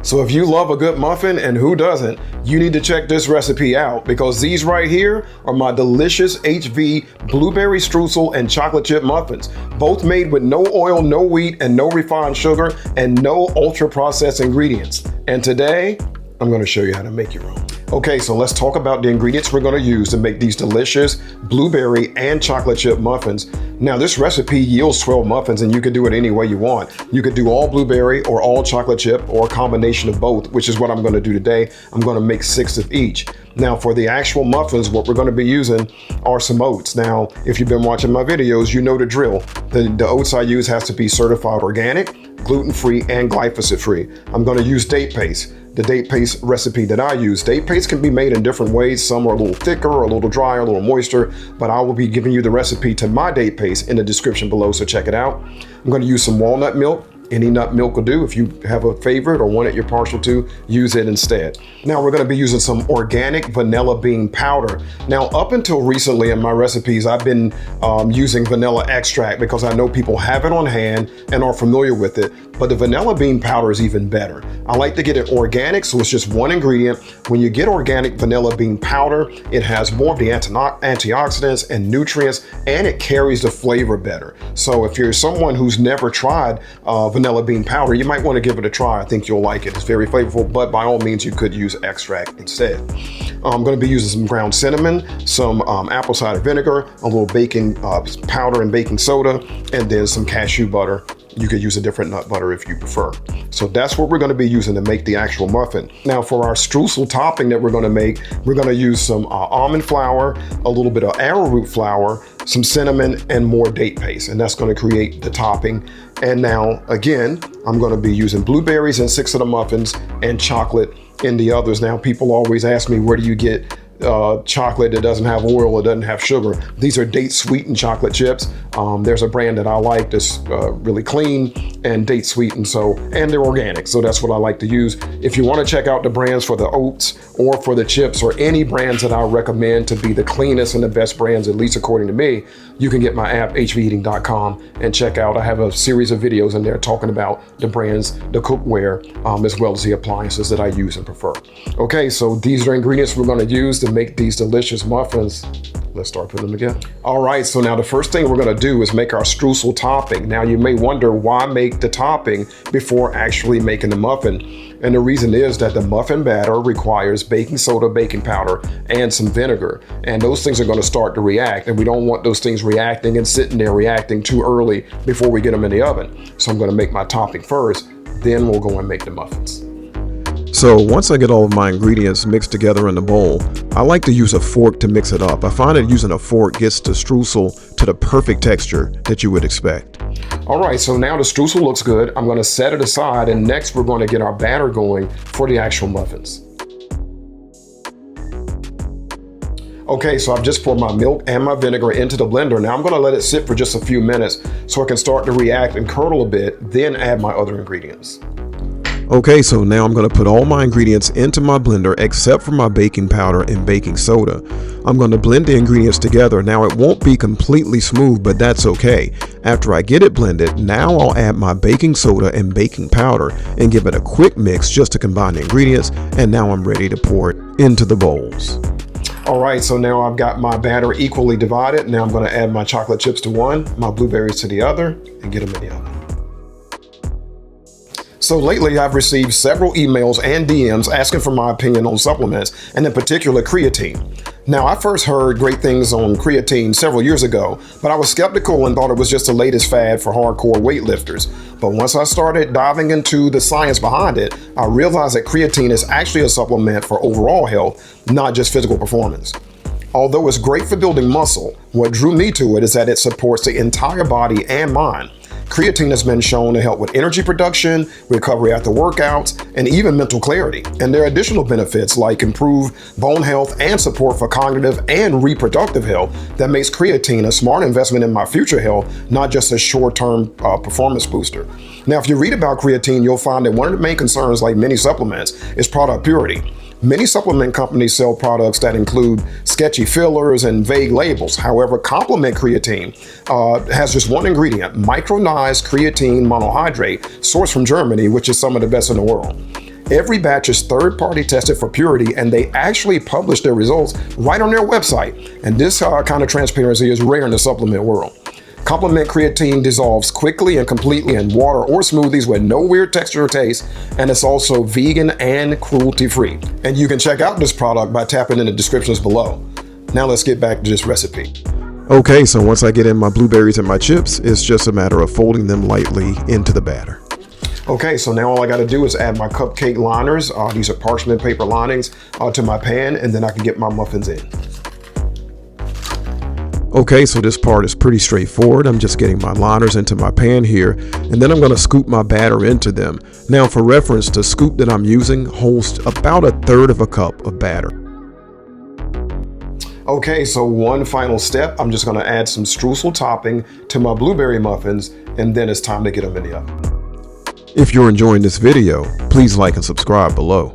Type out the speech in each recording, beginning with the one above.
So if you love a good muffin, and who doesn't, you need to check this recipe out, because these right here are my delicious HV blueberry streusel and chocolate chip muffins, both made with no oil, no wheat, and no refined sugar, and no ultra processed ingredients. And today, I'm going to show you how to make your own. Okay, so let's talk about the ingredients we're going to use to make these delicious blueberry and chocolate chip muffins. Now, this recipe yields 12 muffins, and you can do it any way you want. You could do all blueberry or all chocolate chip or a combination of both, which is what I'm going to do today. I'm going to make 6 of each. Now, for the actual muffins, what we're going to be using are some oats. Now, if you've been watching my videos, you know the drill. The oats I use has to be certified organic, gluten-free, and glyphosate-free. I'm going to use date paste. The date paste recipe that I use. Date paste can be made in different ways. Some are a little thicker, a little drier, a little moister, but I will be giving you the recipe to my date paste in the description below, so check it out. I'm going to use some walnut milk. Any nut milk will do. If you have a favorite or one that you're partial to, use it instead. Now we're going to be using some organic vanilla bean powder. Now, up until recently in my recipes, I've been using vanilla extract because I know people have it on hand and are familiar with it, but the vanilla bean powder is even better. I like to get it organic, so it's just one ingredient. When you get organic vanilla bean powder, it has more of the antioxidants and nutrients, and it carries the flavor better. So if you're someone who's never tried vanilla bean powder, you might want to give it a try. I think you'll like it. It's very flavorful, but by all means, you could use extract instead. I'm going to be using some ground cinnamon, some apple cider vinegar, a little baking powder and baking soda, and then some cashew butter. You could use a different nut butter if you prefer. So that's what we're going to be using to make the actual muffin. Now, for our streusel topping that we're going to make, we're going to use some almond flour, a little bit of arrowroot flour, some cinnamon, and more date paste, and that's going to create the topping. And now, again, I'm going to be using blueberries in 6 of the muffins and chocolate in the others. Now, people always ask me, where do you get chocolate that doesn't have oil or doesn't have sugar? These are date sweetened chocolate chips. There's a brand that I like that's really clean and date sweetened, and they're organic, so that's what I like to use. If you want to check out the brands for the oats or for the chips, or any brands that I recommend to be the cleanest and the best brands, at least according to me, you can get my app hvheating.com and check out. I have a series of videos in there talking about the brands, the cookware, as well as the appliances that I use and prefer. Okay, so these are ingredients we're going to use to make these delicious muffins. Let's start putting them together. All right, so now the first thing we're going to do is make our streusel topping. Now, you may wonder, why make the topping before actually making the muffin? And the reason is that the muffin batter requires baking soda, baking powder, and some vinegar. And those things are going to start to react, and we don't want those things reacting and sitting there reacting too early before we get them in the oven. So I'm going to make my topping first, then we'll go and make the muffins. So once I get all of my ingredients mixed together in the bowl, I like to use a fork to mix it up. I find that using a fork gets the streusel to the perfect texture that you would expect. All right, so now the streusel looks good. I'm going to set it aside, and next we're going to get our batter going for the actual muffins. Okay, so I've just poured my milk and my vinegar into the blender. Now I'm going to let it sit for just a few minutes so it can start to react and curdle a bit, then add my other ingredients. Okay, so now I'm going to put all my ingredients into my blender except for my baking powder and baking soda. I'm going to blend the ingredients together. Now, it won't be completely smooth, but that's okay. After I get it blended, now I'll add my baking soda and baking powder and give it a quick mix just to combine the ingredients, and now I'm ready to pour it into the bowls. All right, so now I've got my batter equally divided. Now I'm going to add my chocolate chips to one, my blueberries to the other, and get them in the oven. So lately, I've received several emails and DMs asking for my opinion on supplements, and in particular, creatine. Now, I first heard great things on creatine several years ago, but I was skeptical and thought it was just the latest fad for hardcore weightlifters. But once I started diving into the science behind it, I realized that creatine is actually a supplement for overall health, not just physical performance. Although it's great for building muscle, what drew me to it is that it supports the entire body and mind. Creatine has been shown to help with energy production, recovery after workouts, and even mental clarity. And there are additional benefits like improved bone health and support for cognitive and reproductive health that makes creatine a smart investment in my future health, not just a short-term performance booster. Now, if you read about creatine, you'll find that one of the main concerns, like many supplements, is product purity. Many supplement companies sell products that include sketchy fillers and vague labels. However, Complement Creatine has just one ingredient, micronized creatine monohydrate, sourced from Germany, which is some of the best in the world. Every batch is third-party tested for purity, and they actually publish their results right on their website. And this kind of transparency is rare in the supplement world. Complement Creatine dissolves quickly and completely in water or smoothies with no weird texture or taste, and it's also vegan and cruelty-free. And you can check out this product by tapping in the descriptions below. Now let's get back to this recipe. Okay, so once I get in my blueberries and my chips, it's just a matter of folding them lightly into the batter. Okay, so now all I gotta do is add my cupcake liners. These are parchment paper linings to my pan, and then I can get my muffins in. Okay, so this part is pretty straightforward. I'm just getting my liners into my pan here, and then I'm gonna scoop my batter into them. Now for reference, the scoop that I'm using holds about 1/3 of a cup of batter. Okay, so one final step, I'm just gonna add some streusel topping to my blueberry muffins, and then it's time to get them in the oven. If you're enjoying this video, please like and subscribe below.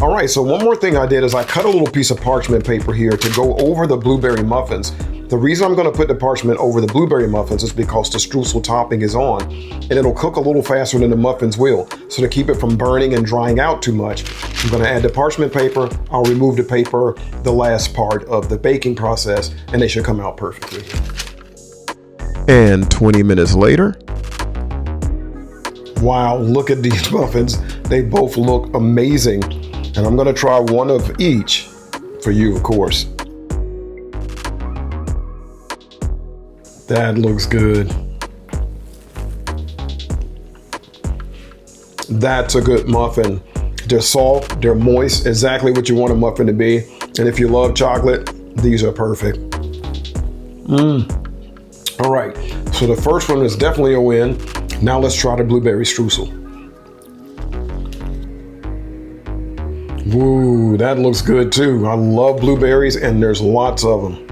All right, so one more thing I did is I cut a little piece of parchment paper here to go over the blueberry muffins. The reason I'm gonna put the parchment over the blueberry muffins is because the streusel topping is on, and it'll cook a little faster than the muffins will. So to keep it from burning and drying out too much, I'm gonna add the parchment paper, I'll remove the paper, the last part of the baking process, and they should come out perfectly. And 20 minutes later. Wow, look at these muffins. They both look amazing. And I'm gonna try one of each for you, of course. That looks good. That's a good muffin. They're soft, they're moist, exactly what you want a muffin to be. And if you love chocolate, these are perfect. All right, so the first one is definitely a win. Now let's try the blueberry streusel. Woo, that looks good too. I love blueberries, and there's lots of them.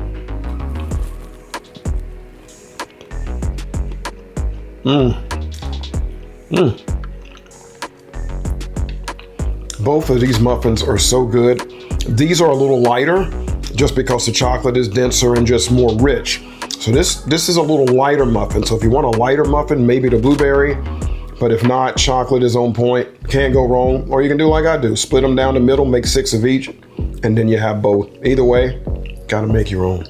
Both of these muffins are so good. These are a little lighter just because the chocolate is denser and just more rich. So this is a little lighter muffin. So if you want a lighter muffin, maybe the blueberry, but if not, chocolate is on point. Can't go wrong. Or you can do like I do, split them down the middle, make 6 of each, and then you have both. Either way, gotta make your own.